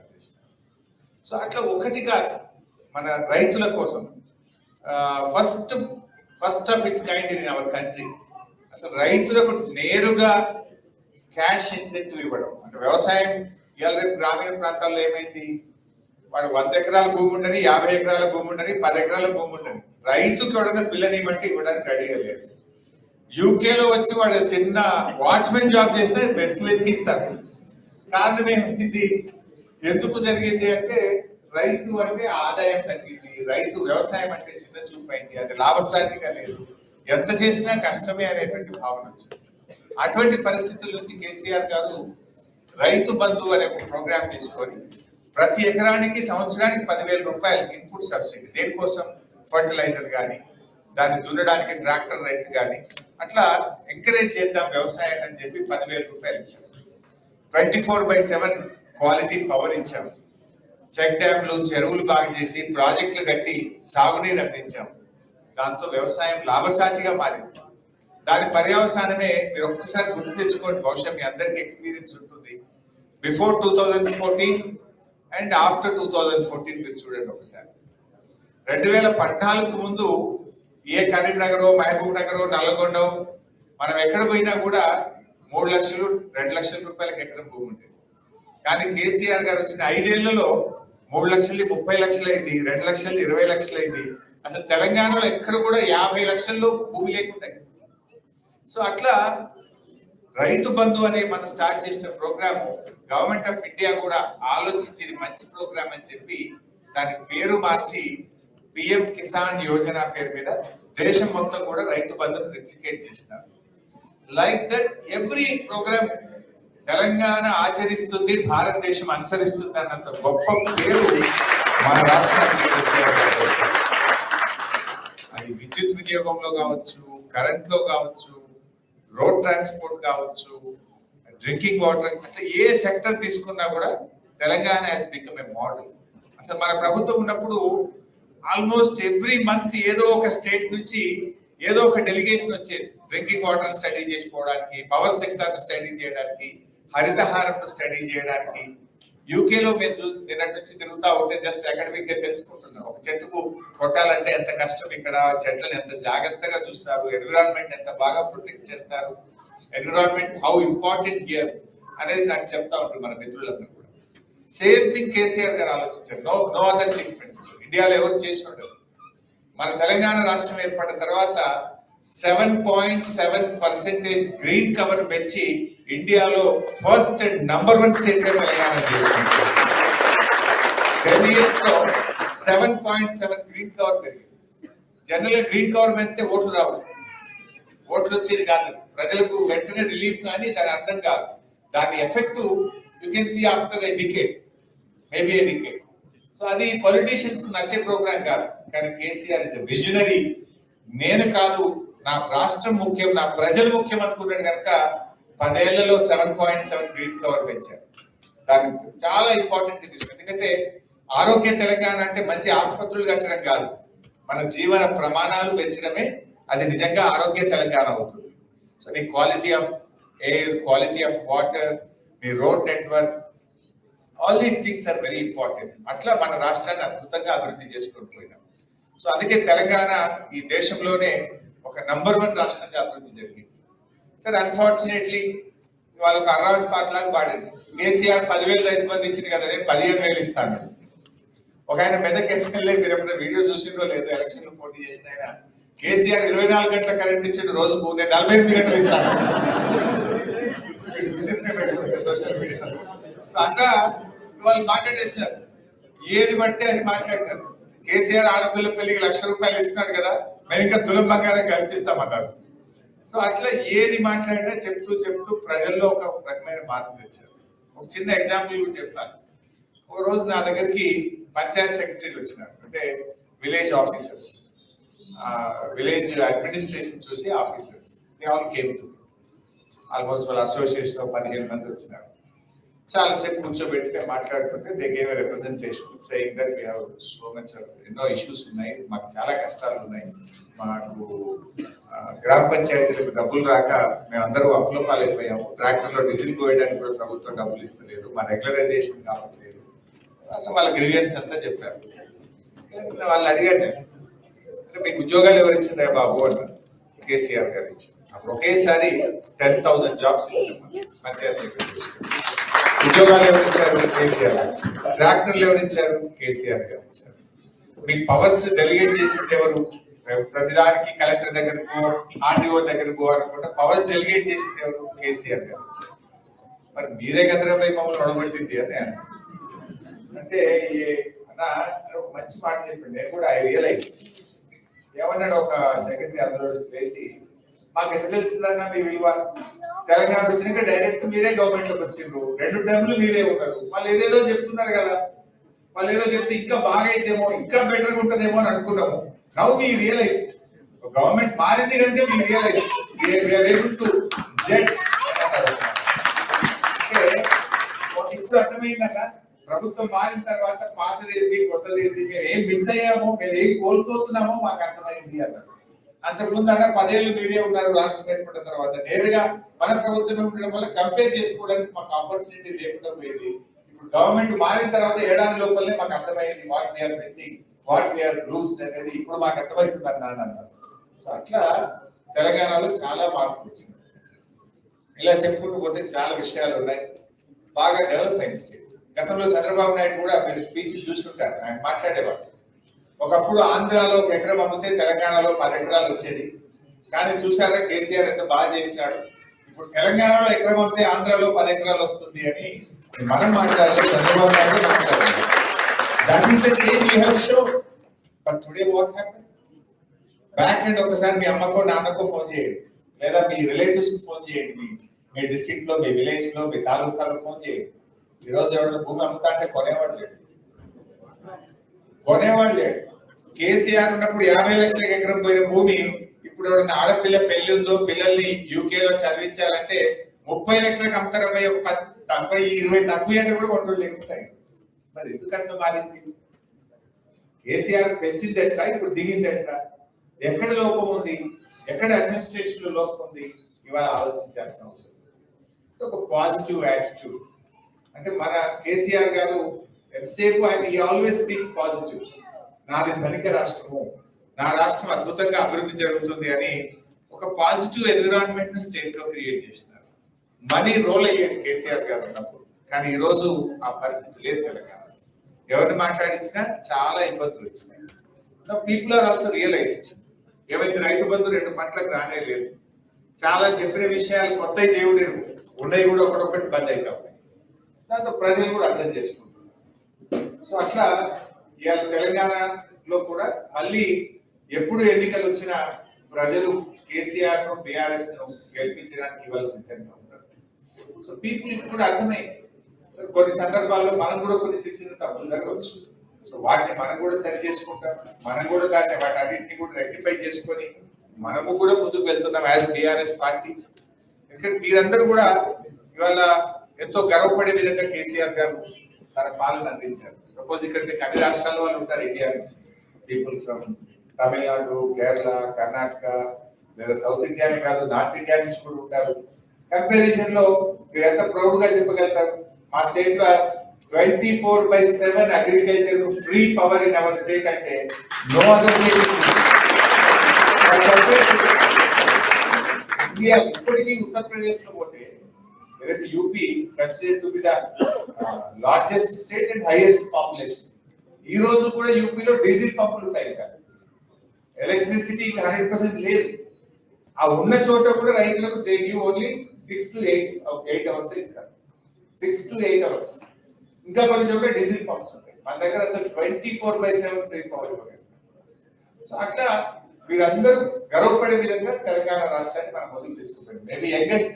Start చేసినారు. So అట్లా ఒకటిగా మన రైతుల కోసం first of it's kind in our country అసలు రైతులకు నేరుగా క్యాష్ ఇన్సెంటివ్ ఇవ్వడం. అంటే వ్యవసాయం ఇవాళ రేపు గ్రామీణ ప్రాంతాల్లో ఏమైంది, వాడు 100 ఎకరాల భూమి ఉండని, 50 ఎకరాల భూమి ఉండని, 10 ఎకరాల భూమి ఉండని, రైతుకి ఎవడన్నా పిల్లని బట్టి ఇవ్వడానికి రెడీగా లేదు. యూకేలో వచ్చి వాడు చిన్న వాచ్మెన్ జాబ్ చేసినా వెతికిస్తారు. కారణం ఏమైంది, ఎందుకు జరిగింది అంటే రైతు అంటే ఆదాయం తగ్గింది, రైతు వ్యవసాయం అంటే చిన్న చూపు అయింది, అది లాభసాటిగా లేదు, ఎంత చేసినా కష్టమే అనేటువంటి భావన వచ్చింది. అటువంటి పరిస్థితుల నుంచి కేసీఆర్ గారు రైతు బంధు అనే ఒక ప్రోగ్రామ్ తీసుకొని ప్రతి ఎకరానికి సంవత్సరానికి 10,000 రూపాయలు ఇన్పుట్ సబ్సిడీ, దేనికోసం ఫర్టిలైజర్ కానీ దాన్ని దున్నడానికి ట్రాక్టర్ రైతు కానీ అట్లా ఎంకరేజ్ చేద్దాం వ్యవసాయాన్ని అని చెప్పి 10,000 రూపాయలు ఇచ్చాం. 24/7 క్వాలిటీ పవర్ ఇచ్చాం. చెక్ డ్యాంలు చెరువులు బాగా చేసి ప్రాజెక్టులు కట్టి సాగునీరు అందించాం. దాంతో వ్యవసాయం లాభసాటిగా మారింది. దాని పర్యవసానమే మీరు ఒక్కసారి గుర్తు తెచ్చుకోండి, బహుశా మీ అందరికి ఎక్స్పీరియన్స్ ఉంటుంది. బిఫోర్ 2014 అండ్ ఆఫ్టర్ 2014 మీరు చూడండి ఒకసారి. 2014 ముందు ఏ కరీంనగర్, మహబూబ్ నగర్, నల్గొండ మనం ఎక్కడ పోయినా కూడా 3 లక్షలు 2 లక్షల రూపాయలకి ఎకరం భూమి ఉండేది. కానీ కేసీఆర్ గారు వచ్చిన 5 ఏళ్లలో 3 లక్షలు 30 లక్షలు అయింది, 2 లక్షలు 20 లక్షలు అయింది. అసలు తెలంగాణలో ఎక్కడ కూడా 50 లక్షల్లో భూమి లేకుండా. సో అట్లా రైతు బంధు అనే మనం స్టార్ట్ చేసిన ప్రోగ్రామ్ గవర్నమెంట్ ఆఫ్ ఇండియా కూడా ఆలోచించి ఇది మంచి ప్రోగ్రామ్ అని చెప్పి దాని పేరు మార్చి పిఎం కిసాన్ యోజన పేరు మీద దేశం మొత్తం కూడా రైతు బంధును రిప్లికేట్ చేసినారు. Like that every program Telangana ఆచరిస్తుంది, భారతదేశం అనుసరిస్తుంది అన్నంత గొప్ప పేరు మన రాష్ట్రానికి. అది విద్యుత్ వినియోగంలో కావచ్చు, కరెంట్ లో కావచ్చు, రోడ్ ట్రాన్స్పోర్ట్ కావచ్చు, డ్రింకింగ్ వాటర్, అట్లా ఏ సెక్టర్ తీసుకున్నా కూడా Telangana has become a model. అసలు మన ప్రభుత్వం ఉన్నప్పుడు ఆల్మోస్ట్ ఎవ్రీ మంత్ ఏదో ఒక స్టేట్ నుంచి ఏదో ఒక డెలిగేషన్ వచ్చేది. డ్రింకింగ్ వాటర్ స్టడీ చేసుకోవడానికి, పవర్ సెక్టర్ స్టడీ చేయడానికి, హరితహారం స్టడీ చేయడానికి. యూకేలో మేము నిన్నటి నుంచి తిరుగుతా ఉంటే జస్ట్ అకాడమిక్ గా తెలుసుకుంటున్నాం. ఒక చెట్టుకు కొట్టాలంటే ఎంత కష్టం, ఇక్కడ చెట్లను ఎంత జాగ్రత్తగా చూస్తారు, ఎన్విరాన్మెంట్ ఎంత బాగా ప్రొటెక్ట్ చేస్తారు, ఎన్విరాన్మెంట్ హౌ ఇంపార్టెంట్ హియర్ అనేది నాకు చెప్తా ఉంటుంది మన మిత్రులందరూ కూడా. సేమ్ థింగ్ కేసీఆర్ గారు ఆలోచించారు. నో అదర్ చీఫ్ మినిస్టర్ ఇండియాలో ఎవరు చేసి ఉండరు. మన తెలంగాణ రాష్ట్రం ఏర్పడిన తర్వాత 7.7% గ్రీన్ కవర్ పెంచి ఇండియాలో ఫస్ట్ అండ్ నంబర్ 1 స్టేట్ గా తెలంగాణ చేసుకుంది. 10 years లో 7.7 గ్రీన్ కవర్ పెరిగింది. జనరల్ గా గ్రీన్ కవర్ పెంచితే ఓట్లు రావు, ఓట్లు వచ్చేది కాదు, ప్రజలకు వెంటనే రిలీఫ్ కానీ దాని అర్థం కాదు. దాని effect you can see after a decade, maybe a decade. So అది పొలిటీషియన్స్ కు నచ్చే ప్రోగ్రామ్ కాదు. కానీ కేసీఆర్ ఇస్ ఎ విజనరీ. నేను కాదు, నా రాష్ట్రం ముఖ్యం, నా ప్రజలు ముఖ్యం అనుకున్నాడు కనుక 10 ఏళ్లలో 7.7 గ్రీన్ కవర్ పెంచారు. దాన్ని చాలా ఇంపార్టెంట్ తీసుకుంది. ఎందుకంటే ఆరోగ్య తెలంగాణ అంటే మంచి ఆసుపత్రులు కట్టడం కాదు, మన జీవన ప్రమాణాలు పెంచడమే అది నిజంగా ఆరోగ్య తెలంగాణ అవుతుంది. సో నీ quality of air, quality of water, నీ road network, all these things are very important. అట్లా మన రాష్ట్రాన్ని అద్భుతంగా అభివృద్ధి చేసుకొని పోయినాం. సో అందుకే తెలంగాణ ఈ దేశంలోనే ఒక నంబర్ 1 రాష్ట్రంగా అభివృద్ధి జరిగింది. సరే అన్ఫార్చునేట్లీ వాళ్ళకు అర్రాస్ పాటలాగా పాడింది. కేసీఆర్ 10,000 రైతు బంధు ఇచ్చింది కదా, నేను 15,000 ఇస్తాను. ఒక ఆయన మెదక్ ఎమ్మెల్యే, మీరు ఎప్పుడైనా వీడియో చూసిందో లేదో, ఎలక్షన్ లో పోటీ చేసిన ఆయన, కేసీఆర్ 24 గంటల కరెంట్ ఇచ్చిండు, రోజుకు నేను 48 గంటలు ఇస్తాను. చూసిందే సోషల్ మీడియాలో. సో అట్లా వాళ్ళు మాట్లాడేసినారు, ఏది పడితే అది మాట్లాడినారు. కేసీఆర్ ఆడపిల్ల పెళ్లికి 1,00,000 రూపాయలు ఇస్తున్నాడు కదా, మేము ఇంకా తులం బంగారం కల్పిస్తామన్నారు. సో అట్లా ఏది మాట్లాడినా చెప్తూ ప్రజల్లో ఒక రకమైన మార్పు తెచ్చారు. ఒక చిన్న ఎగ్జాంపుల్ కూడా చెప్తాను. ఒక రోజు నా దగ్గరికి పంచాయత్ సెక్రటరీలు వచ్చినారు, అంటే విలేజ్ ఆఫీసర్స్, విలేజ్ అడ్మినిస్ట్రేషన్ చూసి officers. They all came to almost వాళ్ళ అసోసియేషన్ 15 మంది వచ్చినారు. చాలాసేపు కూర్చోబెట్టి మాట్లాడుతుంటే they gave a representation saying that we have so much ఎన్నో ఇష్యూస్ ఉన్నాయి, మాకు చాలా కష్టాలు ఉన్నాయి, మాకు గ్రామ పంచాయతీలకు డబ్బులు రాక మేమందరూ అప్పులపాలైపోయాము, ట్రాక్టర్లో డీజిల్ పోయడానికి కూడా ప్రభుత్వం డబ్బులు ఇస్తలేదు, మా రెగ్యులరైజేషన్ కావట్లేదు, వాళ్ళ గ్రీవియన్స్ అంతా చెప్పారు. వాళ్ళు అడిగాడు నేను, అంటే మీకు ఉద్యోగాలు ఎవరు ఇచ్చిందా బాబు అన్నారు. కేసీఆర్ గారు ఇచ్చారు. అప్పుడు ఒకేసారి 10,000 జాబ్స్ ఇచ్చారు. పంచాయత్ సెక్రటరీస్ ఉద్యోగాలు ఎవరు ఇచ్చారు? కేసీఆర్. ట్రాక్టర్లు ఎవరు ఇచ్చారు? కేసీఆర్ గారు ఇచ్చారు. మీకు పవర్స్ డెలిగేట్ చేసింది ఎవరు? ప్రతిదానికి కలెక్టర్ దగ్గరకు, ఆర్డీఓ దగ్గరకు అనుకుంటా పవర్స్ డెలిగేట్ చేసింది ఎవరు? కేసీఆర్ గారు ఇచ్చారు. మరి మీరే కదరాపై మమ్మల్ని ఒడగొట్టింది అని అంటే ఒక మంచి మాట చెప్పింది. నేను కూడా ఐ రియలైజ్ ఏమన్నాడు ఒక సెక్రటరీ అందరూ వేసి, మాకు ఎట్లా తెలిసిందన్నా మీ విలువ? తెలంగాణ వచ్చినాక డైరెక్ట్ మీరే గవర్నమెంట్ లోకి వచ్చిండ్రు, 2 టర్మ్లు మీరే ఉన్నారు, వాళ్ళు ఏదేదో చెప్తున్నారు కదా, వాళ్ళు ఏదో చెప్తే ఇంకా బాగా అయితేమో ఇంకా బెటర్గా ఉంటుందేమో అని అనుకున్నాము. నౌ వీ రియలైజ్డ్ గవర్నమెంట్ మారింది కంటే we realized we are able to judge. ఇప్పుడు అర్థమైందన్న ప్రభుత్వం మారిన తర్వాత పాతది ఏంటి కొత్తది ఏంటి, మేము ఏం మిస్ అయ్యామో, మేము ఏం కోల్పోతున్నామో మాకు అర్థమైంది అన్నారు. అంతకుముందు అన్న 10 ఏళ్ళు మీరే ఉన్నారు రాష్ట్రం ఏర్పడిన తర్వాత, నేరుగా మన ప్రభుత్వం ఉండడం వల్ల కంపేర్ చేసుకోవడానికి మాకు ఆపర్చునిటీ లేకుండా పోయింది. ఇప్పుడు గవర్నమెంట్ మారిన తర్వాత ఏడాది లోపలనే మాకు అర్థమైంది what we are missing, what we are loosed అనేది ఇప్పుడు మాకు అర్థమవుతుంది అన్నారు. సో అట్లా తెలంగాణలో చాలా మార్పులు వచ్చింది. ఇలా చెప్పుకుంటూ పోతే చాలా విషయాలు ఉన్నాయి. బాగా డెవలప్ అయింది స్టేట్. గతంలో చంద్రబాబు నాయుడు కూడా మీరు స్పీచ్ చూస్తుంటారు, ఆయన మాట్లాడేవాడు. ఒకప్పుడు ఆంధ్రాలో 1 ఎకరం అమ్మితే తెలంగాణలో 10 ఎకరాలు వచ్చేది. కానీ చూసారా కేసీఆర్ ఎంత బాగా చేసినాడు. ఇప్పుడు తెలంగాణలో ఎకరం అమ్మితే ఆంధ్రాలో 10 ఎకరాలు వస్తుంది అని మనం మాట్లాడలేదు, చంద్రబాబు నాయుడు మాట్లాడారు. That is the change you have shown. But today what happen? Back and ఒకసారి మీ అమ్మకో నాన్నకో ఫోన్ చేయండి, లేదా మీ రిలేటివ్స్ కి ఫోన్ చేయండి, మీ డిస్ట్రిక్ట్ లో, మీ విలేజ్ లో, మీ తాలూకాలో ఫోన్ చేయండి. ఈ రోజు ఎవరైనా భూమి అమ్ముతా అంటే కొనేవాడు లేడు. కేసీఆర్ ఉన్నప్పుడు 50 లక్షల ఎకరం పోయిన భూమి ఇప్పుడు ఎవరైనా ఆడపిల్ల పెళ్లి ఉందో, పిల్లల్ని యూకేలో చదివించాలంటే 30 లక్షలకు అమ్ముతారు. 10, 20 తక్కువ అంటే కూడా కొంటూ లేకుంటాయి. మరి ఎందుకంటే మారింది? కేసీఆర్ పెంచింది ఎట్లా, ఇప్పుడు దిగింది ఎట్లా? ఎక్కడ లోపం ఉంది, ఎక్కడ అడ్మినిస్ట్రేషన్ లో లోపం ఉంది, ఇవాళ ఆలోచించాల్సిన అవసరం. ఒక పాజిటివ్ యాటిట్యూడ్. అంటే మన కేసీఆర్ గారు ఎంతసేపు ఆయన ఆల్వేస్ స్పీక్స్ పాజిటివ్. నాది ధనిక రాష్ట్రము, నా రాష్ట్రం అద్భుతంగా అభివృద్ధి జరుగుతుంది అని ఒక పాజిటివ్ ఎన్విరాన్మెంట్ ను స్టేట్ లో క్రియేట్ చేసినారు. మనీ రోల్ అయ్యేది కేసీఆర్ గారు ఉన్నప్పుడు, కానీ ఈ రోజు ఆ పరిస్థితి లేదు తెలంగాణ. ఎవరిని మాట్లాడించినా చాలా ఇబ్బందులు వచ్చినాయి. People are also realized. ఏమైంది, రైతు బంధు 2 పంటలకు రానే లేదు. చాలా చెప్పిన విషయాలు కొత్త దేవుడు ఉన్నాయి కూడా ఒకటొకటి బంద్ అవుతా ఉన్నాయి. దాంతో ప్రజలు కూడా అర్థం చేసుకుంటున్నారు. సో అట్లా ఇవాళ తెలంగాణలో కూడా మళ్ళీ ఎప్పుడు ఎన్నికలు వచ్చినా ప్రజలు కేసీఆర్ ను, బీఆర్ఎస్ ను గెలిపించడానికి ఇవాళ సిద్ధంగా ఉంటారు. సో పీపుల్ ఇప్పుడు అర్థమైంది. సో కొన్ని సందర్భాల్లో మనం కూడా కొన్ని చిన్న తప్పులు జరగవచ్చు. సో వాటిని మనం కూడా సరి చేసుకుంటాం, మనం కూడా దాన్ని వాటి అన్నింటినీ కూడా రెక్టిఫై చేసుకొని మనము కూడా ముందుకు వెళ్తున్నాం యాజ్ బీఆర్ఎస్ పార్టీ. ఎందుకంటే మీరందరూ కూడా ఇవాళ ఎంతో గర్వపడే విధంగా కేసీఆర్ గారు తన పాలన అందించారు. సపోజ్ ఇక్కడ అన్ని రాష్ట్రాల వాళ్ళు ఉంటారు ఇండియా నుంచి, పీపుల్ ఫ్రమ్ తమిళనాడు, కేరళ, కర్ణాటక, లేదా సౌత్ ఇండియానే కాదు నార్త్ ఇండియా నుంచి కూడా ఉంటారు. కంపారిజన్ లో మీరు ఎంత ప్రౌడ్ గా చెప్పగలుగుతారు? మా స్టేట్ లో 24/7 agriculture free power in our state అంటే నో అదర్ స్టేట్. ఇండియా ఇప్పటికీ ఉత్తరప్రదేశ్ లో పోతే ఏదైతే UP considered to be the largest state and highest population. ఈ రోజు కూడా యూపీలో డీజిల్ పంపులు ఉంటాయి కదా, ఎలక్ట్రిసిటీ 100% లేదు. ఆ ఉన్న చోట కూడా రైతులకు they give only 6 to 8 hours ఇస్తారు. 6 to 8 అవర్స్. ఇంకా కొన్ని చోట్ల డీజిల్ పంప్స్ ఉంటాయి. మన దగ్గర అసలు 24/7 ఫ్రీ పవర్ ఇవ్వలేదు. సో అట్లా వీరందరూ గర్వపడే విధంగా తెలంగాణ రాష్ట్రాన్ని మనం మొదలు తీసుకుంటాం. Maybe youngest